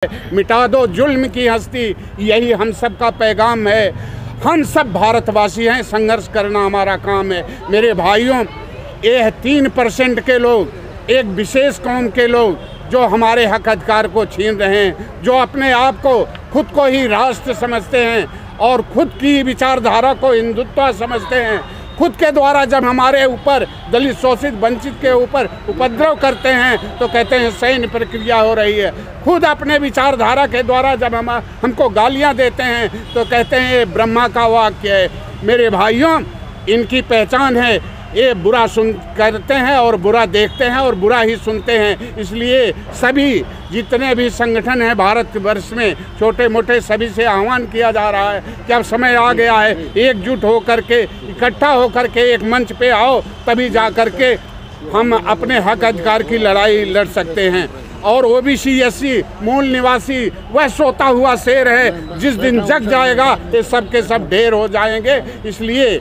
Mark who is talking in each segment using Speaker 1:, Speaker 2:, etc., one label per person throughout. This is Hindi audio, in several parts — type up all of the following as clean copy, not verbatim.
Speaker 1: मिटा दो जुल्म की हस्ती, यही हम सब का पैगाम है। हम सब भारतवासी हैं, संघर्ष करना हमारा काम है। मेरे भाइयों, ये 3% के लोग, एक विशेष कौम के लोग जो हमारे हक अधिकार को छीन रहे हैं, जो अपने आप को खुद को ही राष्ट्र समझते हैं और खुद की विचारधारा को हिंदुत्व समझते हैं, खुद के द्वारा जब हमारे ऊपर दलित शोषित वंचित के ऊपर उपद्रव करते हैं तो कहते हैं सैन्य प्रक्रिया हो रही है। खुद अपने विचारधारा के द्वारा जब हमको गालियां देते हैं तो कहते हैं ये ब्रह्मा का वाक्य है। मेरे भाइयों, इनकी पहचान है, ये बुरा करते हैं और बुरा देखते हैं और बुरा ही सुनते हैं। इसलिए सभी जितने भी संगठन हैं भारतवर्ष में, छोटे मोटे, सभी से आह्वान किया जा रहा है कि अब समय आ गया है, एकजुट होकर के, इकट्ठा होकर के एक मंच पे आओ, तभी जा कर के हम अपने हक अधिकार की लड़ाई लड़ सकते हैं। और ओबीसी एससी मूल निवासी वह सोता हुआ शेर है, जिस दिन जग जाएगा ये सब के सब ढेर हो जाएंगे। इसलिए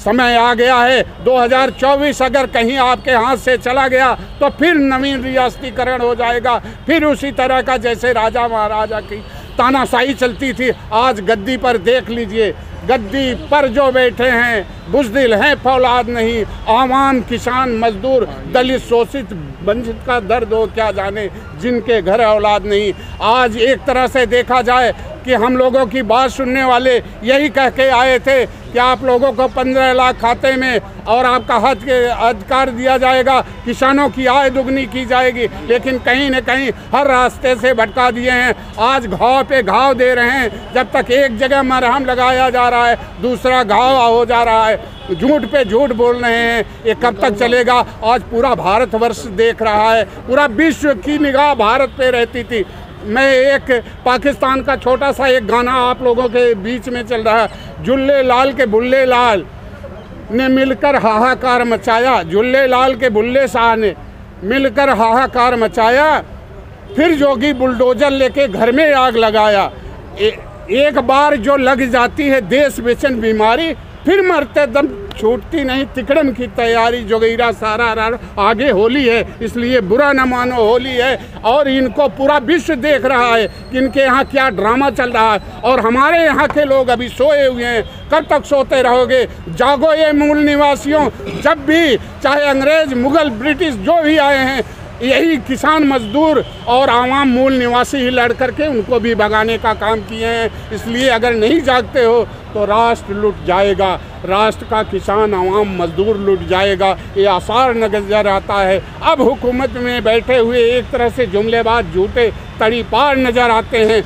Speaker 1: समय आ गया है। 2024 अगर कहीं आपके हाथ से चला गया तो फिर नवीन रियासतीकरण हो जाएगा, फिर उसी तरह का जैसे राजा महाराजा की तानाशाही चलती थी। आज गद्दी पर देख लीजिए, गद्दी पर जो बैठे हैं बुज़दिल हैं, फौलाद नहीं। आवाम, किसान, मजदूर, दलित, शोषित, वंचित का दर्द हो क्या जाने, जिनके घर औलाद नहीं। आज एक तरह से देखा जाए कि हम लोगों की बात सुनने वाले यही कह के आए थे कि आप लोगों को 15 लाख खाते में और आपका हक के अधिकार दिया जाएगा, किसानों की आय दुगनी की जाएगी, लेकिन कहीं न कहीं हर रास्ते से भटका दिए हैं। आज घाव पे घाव दे रहे हैं। जब तक एक जगह मरहम लगाया जा रहा है, दूसरा घाव हो जा रहा है। झूठ पे झूठ बोल रहे हैं। ये कब तक चलेगा? आज पूरा भारतवर्ष देख रहा है, पूरा विश्व की निगाह भारत पे रहती थी। मैं एक पाकिस्तान का छोटा सा एक गाना आप लोगों के बीच में चल रहा है। जुल्ले लाल के बुल्ले लाल ने मिलकर हाहाकार मचाया, जुल्ले लाल के बुल्ले शाह ने मिलकर हाहाकार मचाया, फिर जोगी बुलडोजर लेके घर में आग लगाया। एक बार जो लग जाती है देश बेचैन बीमारी, फिर मरते दम छूटती नहीं तिकड़म की तैयारी। जोगीरा सारा आगे होली है, इसलिए बुरा न मानो होली है। और इनको पूरा विश्व देख रहा है कि इनके यहाँ क्या ड्रामा चल रहा है। और हमारे यहाँ के लोग अभी सोए हुए हैं। कब तक सोते रहोगे? जागो ये मूल निवासियों। जब भी चाहे अंग्रेज, मुगल, ब्रिटिश जो भी आए हैं, यही किसान, मजदूर और आवाम मूल निवासी ही लड़ करके उनको भी भगाने का काम किए हैं। इसलिए अगर नहीं जागते हो तो राष्ट्र लुट जाएगा, राष्ट्र का किसान, आवाम, मजदूर लुट जाएगा। ये आसार नजर आता है। अब हुकूमत में बैठे हुए एक तरह से जुमलेबाज, झूठे, तड़ीपार नज़र आते हैं।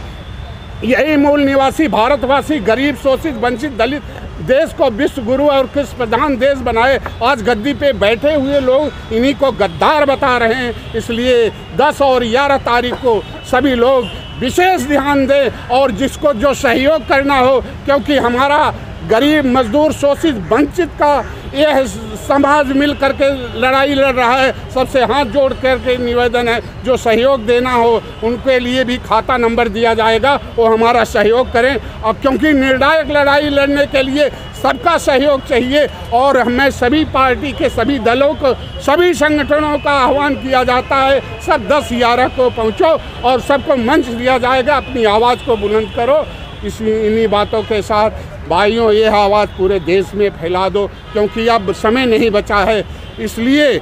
Speaker 1: यही मूल निवासी भारतवासी, गरीब, शोषित, वंचित, दलित देश को विश्व गुरु और कृषि प्रधान देश बनाए। आज गद्दी पे बैठे हुए लोग इन्हीं को गद्दार बता रहे हैं। इसलिए 10 और 11 तारीख को सभी लोग विशेष ध्यान दें और जिसको जो सहयोग करना हो, क्योंकि हमारा गरीब, मजदूर, शोषित, वंचित का यह समाज मिल करके लड़ाई लड़ रहा है। सबसे हाथ जोड़ करके निवेदन है, जो सहयोग देना हो उनके लिए भी खाता नंबर दिया जाएगा, वो हमारा सहयोग करें। और क्योंकि निर्णायक लड़ाई लड़ने के लिए सबका सहयोग चाहिए और हमें सभी पार्टी के सभी दलों को, सभी संगठनों का आह्वान किया जाता है, सब 10-11 को पहुँचो और सबको मंच दिया जाएगा, अपनी आवाज़ को बुलंद करो। इन्हीं बातों के साथ भाइयों, ये आवाज़ पूरे देश में फैला दो, क्योंकि अब समय नहीं बचा है। इसलिए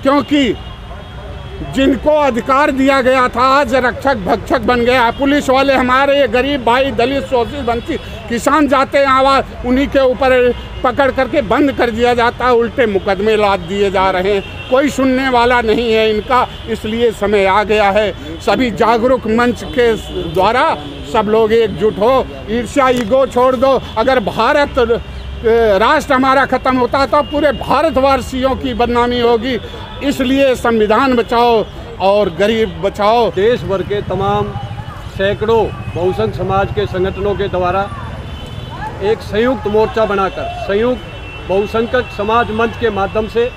Speaker 1: क्योंकि जिनको अधिकार दिया गया था आज रक्षक भक्षक बन गया। पुलिस वाले हमारे गरीब भाई, दलित, शोषित, वंचित, किसान जाते हैं, आवाज़ उन्हीं के ऊपर पकड़ करके बंद कर दिया जाता है, उल्टे मुकदमे लाद दिए जा रहे हैं। कोई सुनने वाला नहीं है इनका। इसलिए समय आ गया है, सभी जागरूक मंच के द्वारा सब लोग एकजुट हो, ईर्ष्या, ईगो छोड़ दो। अगर भारत राष्ट्र हमारा ख़त्म होता तो पूरे भारतवासियों की बदनामी होगी। इसलिए संविधान बचाओ और गरीब बचाओ।
Speaker 2: देश भर के तमाम सैकड़ों बहुसंघ समाज के संगठनों के द्वारा एक संयुक्त मोर्चा बनाकर संयुक्त बहुसंख्यक समाज मंच के माध्यम से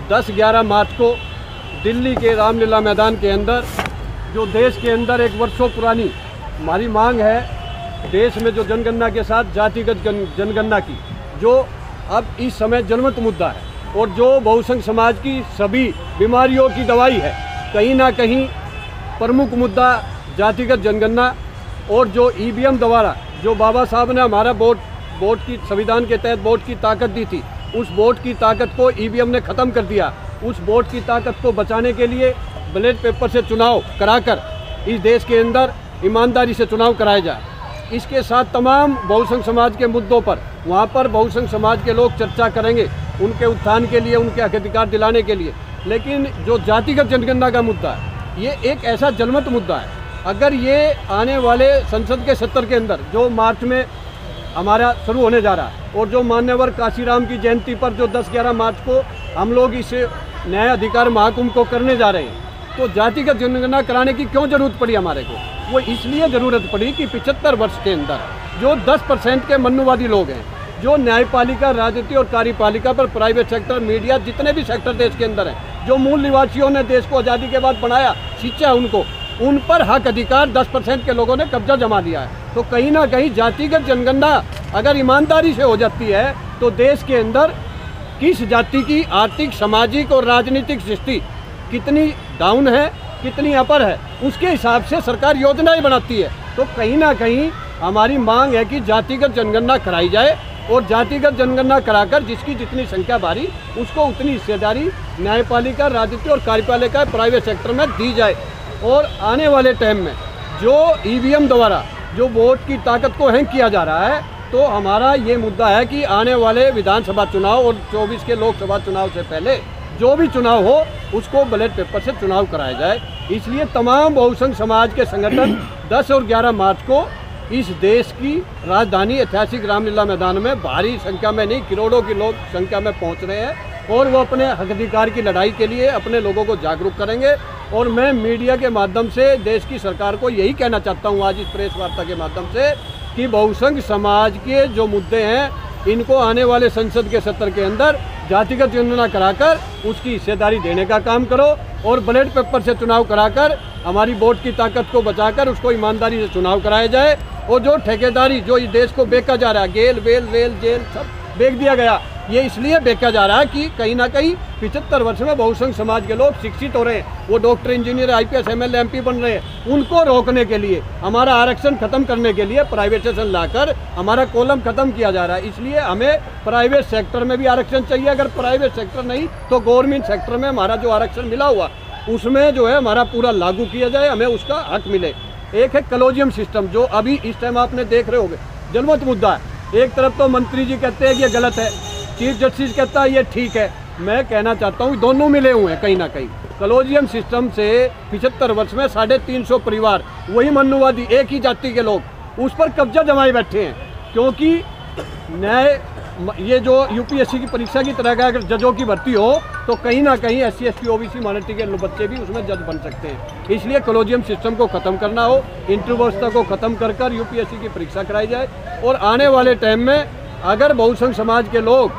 Speaker 2: 10-11 मार्च को दिल्ली के रामलीला मैदान के अंदर, जो देश के अंदर एक वर्षों पुरानी हमारी मांग है, देश में जो जनगणना के साथ जातिगत जनगणना की, जो अब इस समय जनमत मुद्दा है और जो बहुसंघ समाज की सभी बीमारियों की दवाई है, कहीं ना कहीं प्रमुख मुद्दा जातिगत जनगणना और जो ईवीएम द्वारा जो बाबा साहब ने हमारा वोट की संविधान के तहत वोट की ताकत दी थी, उस वोट की ताकत को ईवीएम ने ख़त्म कर दिया। उस वोट की ताकत को बचाने के लिए बैलेट पेपर से चुनाव कराकर इस देश के अंदर ईमानदारी से चुनाव कराया जाए। इसके साथ तमाम बहुसंघ समाज के मुद्दों पर वहाँ पर बहुसंघ समाज के लोग चर्चा करेंगे, उनके उत्थान के लिए, उनके हक अधिकार दिलाने के लिए। लेकिन जो जातिगत जनगणना का मुद्दा है, ये एक ऐसा जलमत मुद्दा है। अगर ये आने वाले संसद के सत्र के अंदर जो मार्च में हमारा शुरू होने जा रहा है और जो मान्यवर काशीराम की जयंती पर जो 10-11 मार्च को हम लोग इस न्याय अधिकार महाकुंभ को करने जा रहे हैं, तो जातिगत जनगणना कराने की क्यों ज़रूरत पड़ी हमारे को? वो इसलिए ज़रूरत पड़ी कि 75 वर्ष के अंदर जो 10% के मनुवादी लोग हैं, जो न्यायपालिका, राजनीति और कार्यपालिका पर प्राइवेट सेक्टर, मीडिया, जितने भी सेक्टर देश के अंदर हैं, जो मूल निवासियों ने देश को आज़ादी के बाद बनाया, सींचा उनको, उन पर हक अधिकार 10% के लोगों ने कब्जा जमा लिया है। तो कहीं ना कहीं जातिगत जनगणना अगर ईमानदारी से हो जाती है तो देश के अंदर किस जाति की आर्थिक, सामाजिक और राजनीतिक स्थिति कितनी डाउन है, कितनी अपर है, उसके हिसाब से सरकार योजनाएं बनाती है। तो कहीं ना कहीं हमारी मांग है कि जातिगत जनगणना कराई जाए और जातिगत जनगणना कराकर जिसकी जितनी संख्या बारी, उसको उतनी हिस्सेदारी न्यायपालिका, राजनीति और कार्यपालिका, प्राइवेट सेक्टर में दी जाए। और आने वाले टाइम में जो ईवीएम द्वारा जो वोट की ताकत को हैंग किया जा रहा है, तो हमारा ये मुद्दा है कि आने वाले विधानसभा चुनाव और 24 के लोकसभा चुनाव से पहले जो भी चुनाव हो उसको बैलेट पेपर से चुनाव कराया जाए। इसलिए तमाम बहुसंघ समाज के संगठन 10 और 11 मार्च को इस देश की राजधानी ऐतिहासिक रामलीला मैदान में भारी संख्या में नहीं, करोड़ों की लोग संख्या में पहुंच रहे हैं और वो अपने हक अधिकार की लड़ाई के लिए अपने लोगों को जागरूक करेंगे। और मैं मीडिया के माध्यम से देश की सरकार को यही कहना चाहता हूँ आज इस प्रेस वार्ता के माध्यम से कि बहुसंघ समाज के जो मुद्दे हैं, इनको आने वाले संसद के सत्र के अंदर जातिगत जनगणना कराकर उसकी हिस्सेदारी देने का काम करो और बैलेट पेपर से चुनाव कराकर हमारी वोट की ताकत को बचाकर उसको ईमानदारी से चुनाव कराया जाए। और जो ठेकेदारी जो इस देश को बेचा जा रहा है, गेल, वेल, रेल, जेल सब बेच दिया गया, ये इसलिए बेचा जा रहा है कि कहीं ना कहीं 75 वर्ष में बहुसंघ समाज के लोग शिक्षित हो रहे हैं, वो doctor, engineer, IPS, MLA, MP बन रहे हैं। उनको रोकने के लिए, हमारा आरक्षण खत्म करने के लिए प्राइवेटाइजेशन लाकर हमारा कॉलम खत्म किया जा रहा है। इसलिए हमें प्राइवेट सेक्टर में भी आरक्षण चाहिए। अगर प्राइवेट सेक्टर नहीं तो गवर्नमेंट सेक्टर में हमारा जो आरक्षण मिला हुआ उसमें जो है हमारा पूरा लागू किया जाए, हमें उसका हक मिले। एक है कॉलेजियम सिस्टम, जो अभी इस टाइम आपने देख रहे होंगे जलमत मुद्दा है। एक तरफ तो मंत्री जी कहते हैं कि ये गलत है, चीफ जस्टिस कहता है ये ठीक है। मैं कहना चाहता हूँ दोनों मिले हुए हैं कहीं ना कहीं। कॉलेजियम सिस्टम से 75 वर्ष में 350 परिवार, वही मनुवादी, एक ही जाति के लोग उस पर कब्जा जमाए बैठे हैं। क्योंकि न्याय, ये जो UPSC की परीक्षा की तरह का अगर जजों की भर्ती हो तो कहीं ना कहीं SC ST OBC माइनॉरिटी के बच्चे भी उसमें जज बन सकते हैं। इसलिए कॉलेजियम सिस्टम को ख़त्म करना हो, इंटरव्यू व्यवस्था को ख़त्म कर UPSC की परीक्षा कराई जाए। और आने वाले टाइम में अगर बहुसंघ समाज के लोग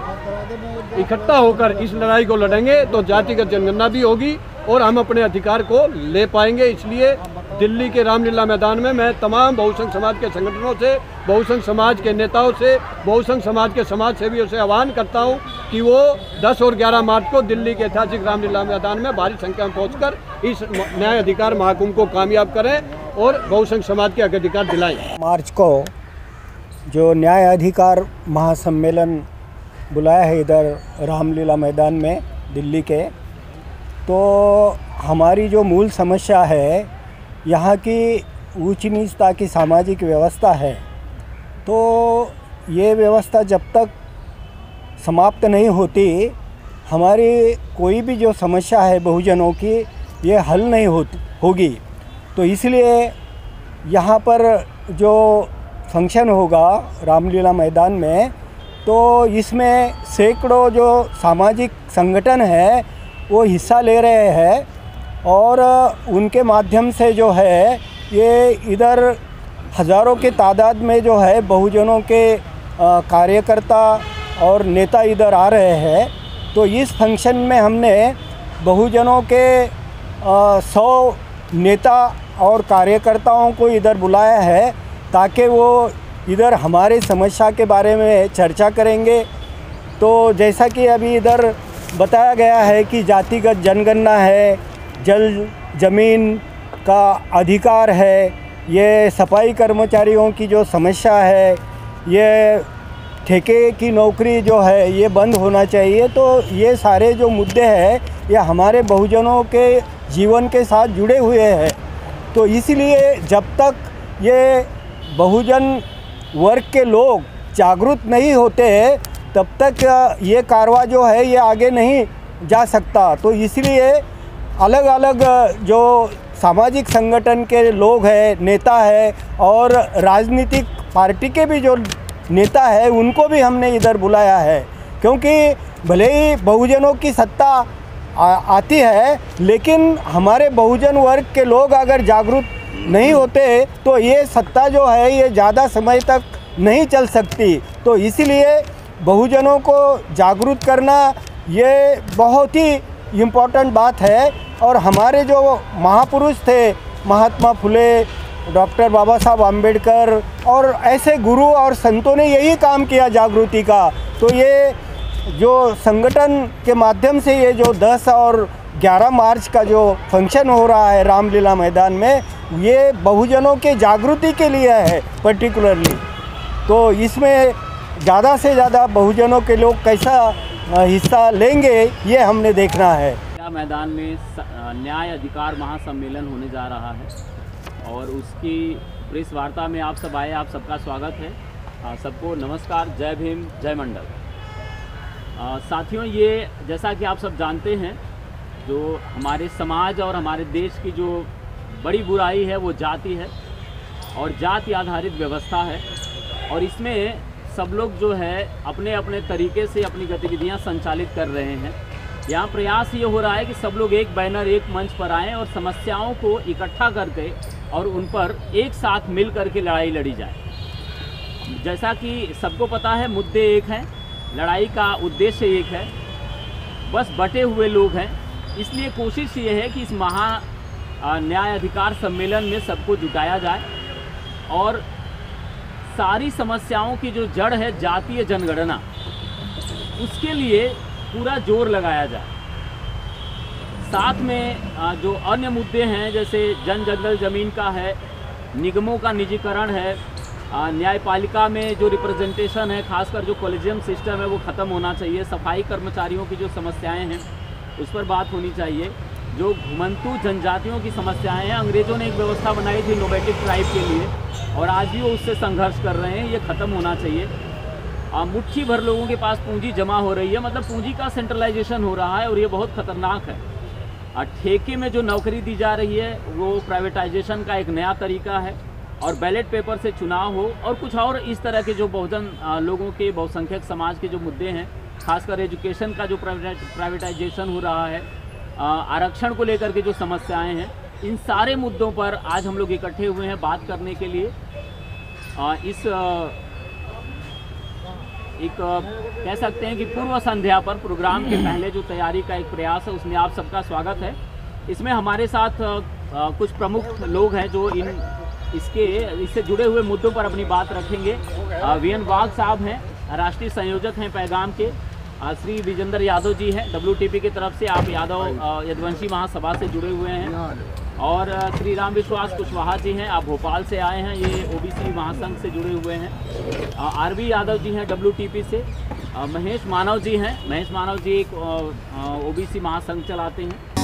Speaker 2: इकट्ठा होकर इस लड़ाई को लड़ेंगे तो जातिगत जनगणना भी होगी और हम अपने अधिकार को ले पाएंगे। इसलिए दिल्ली के रामलीला मैदान में मैं तमाम बहुसंघ समाज के संगठनों से, बहुसंघ समाज के नेताओं से, बहुसंघ समाज के समाज सेवियों से आह्वान करता हूं कि वो 10 और 11 मार्च को दिल्ली के ऐतिहासिक रामलीला मैदान में भारी संख्या में पहुंचकर इस न्याय अधिकार महाकुंभ को कामयाब करें और बहुसंघ समाज के हक अधिकार दिलाएं।
Speaker 3: मार्च को जो न्याय अधिकार महासम्मेलन बुलाया है इधर रामलीला मैदान में दिल्ली के, तो हमारी जो मूल समस्या है यहाँ की ऊंच नीचता की सामाजिक व्यवस्था है। तो ये व्यवस्था जब तक समाप्त नहीं होती, हमारी कोई भी जो समस्या है बहुजनों की, ये हल नहीं होगी। तो इसलिए यहाँ पर जो फंक्शन होगा रामलीला मैदान में, तो इसमें सैकड़ों जो सामाजिक संगठन है वो हिस्सा ले रहे हैं और उनके माध्यम से जो है ये इधर हज़ारों के तादाद में जो है बहुजनों के कार्यकर्ता और नेता इधर आ रहे हैं। तो इस फंक्शन में हमने बहुजनों के 100 नेता और कार्यकर्ताओं को इधर बुलाया है ताकि वो इधर हमारे समस्या के बारे में चर्चा करेंगे। तो जैसा कि अभी इधर बताया गया है कि जातिगत जनगणना है, जल, ज़मीन का अधिकार है, ये सफाई कर्मचारियों की जो समस्या है, ये ठेके की नौकरी जो है ये बंद होना चाहिए। तो ये सारे जो मुद्दे हैं ये हमारे बहुजनों के जीवन के साथ जुड़े हुए हैं। तो इसलिए जब तक ये बहुजन वर्ग के लोग जागरूक नहीं होते तब तक ये कारवा जो है ये आगे नहीं जा सकता। तो इसलिए अलग अलग जो सामाजिक संगठन के लोग हैं, नेता है और राजनीतिक पार्टी के भी जो नेता है उनको भी हमने इधर बुलाया है, क्योंकि भले ही बहुजनों की सत्ता आती है लेकिन हमारे बहुजन वर्ग के लोग अगर जागरूक नहीं होते तो ये सत्ता जो है ये ज़्यादा समय तक नहीं चल सकती। तो इसीलिए बहुजनों को जागरूक करना ये बहुत ही इम्पोर्टेंट बात है। और हमारे जो महापुरुष थे, महात्मा फुले, डॉक्टर बाबा साहब आम्बेडकर और ऐसे गुरु और संतों ने यही काम किया जागृति का। तो ये जो संगठन के माध्यम से ये जो 10 और 11 मार्च का जो फंक्शन हो रहा है रामलीला मैदान में, ये बहुजनों के जागृति के लिए है पर्टिकुलरली। तो इसमें ज़्यादा से ज़्यादा बहुजनों के लोग कैसा हिस्सा लेंगे ये हमने देखना है।
Speaker 4: मैदान में न्याय अधिकार महासम्मेलन होने जा रहा है और उसकी प्रेस वार्ता में आप सब आए, आप सबका स्वागत है। सबको नमस्कार, जय भीम, जय मंडल। साथियों, ये जैसा कि आप सब जानते हैं, जो हमारे समाज और हमारे देश की जो बड़ी बुराई है वो जाति है और जाति आधारित व्यवस्था है। और इसमें सब लोग जो है अपने अपने तरीके से अपनी गतिविधियां संचालित कर रहे हैं। यहाँ प्रयास ये हो रहा है कि सब लोग एक बैनर, एक मंच पर आएँ और समस्याओं को इकट्ठा करके और उन पर एक साथ मिल करके लड़ाई लड़ी जाए। जैसा कि सबको पता है, मुद्दे एक हैं, लड़ाई का उद्देश्य एक है, बस बटे हुए लोग हैं। इसलिए कोशिश ये है कि इस न्याय अधिकार सम्मेलन में सबको जुटाया जाए और सारी समस्याओं की जो जड़ है जातीय जनगणना, उसके लिए पूरा जोर लगाया जाए। साथ में जो अन्य मुद्दे हैं जैसे जंगल ज़मीन का है, निगमों का निजीकरण है, न्यायपालिका में जो रिप्रेजेंटेशन है, खासकर जो कॉलेजियम सिस्टम है वो ख़त्म होना चाहिए। सफाई कर्मचारियों की जो समस्याएं हैं उस पर बात होनी चाहिए। जो घुमंतू जनजातियों की समस्याएं हैं, अंग्रेज़ों ने एक व्यवस्था बनाई थी नोबेटिक ट्राइब के लिए और आज भी वो उससे संघर्ष कर रहे हैं, ये ख़त्म होना चाहिए। मुट्ठी भर लोगों के पास पूंजी जमा हो रही है, मतलब पूंजी का सेंट्रलाइजेशन हो रहा है और ये बहुत ख़तरनाक है। ठेके में जो नौकरी दी जा रही है वो प्राइवेटाइजेशन का एक नया तरीका है और बैलेट पेपर से चुनाव हो और कुछ और इस तरह के जो बहुजन लोगों के, बहुसंख्यक समाज के जो मुद्दे हैं, खासकर एजुकेशन का जो प्राइवेटाइजेशन हो रहा है, आरक्षण को लेकर के जो समस्याएं हैं, इन सारे मुद्दों पर आज हम लोग इकट्ठे हुए हैं बात करने के लिए। इस एक कह सकते हैं कि पूर्व संध्या पर प्रोग्राम के पहले जो तैयारी का एक प्रयास है उसमें आप सबका स्वागत है। इसमें हमारे साथ कुछ प्रमुख लोग हैं जो इससे जुड़े हुए मुद्दों पर अपनी बात रखेंगे। वीएन वाघ साहब हैं, राष्ट्रीय संयोजक हैं पैगाम के। श्री विजेंद्र यादव जी हैं, WTP की तरफ से, आप यादव यदुवंशी महासभा से जुड़े हुए हैं। और श्री राम विश्वास कुशवाहा जी हैं, आप भोपाल से आए हैं, ये OBC महासंघ से जुड़े हुए हैं। RB यादव जी हैं WTP से। महेश मानव जी हैं, महेश मानव जी एक OBC महासंघ चलाते हैं।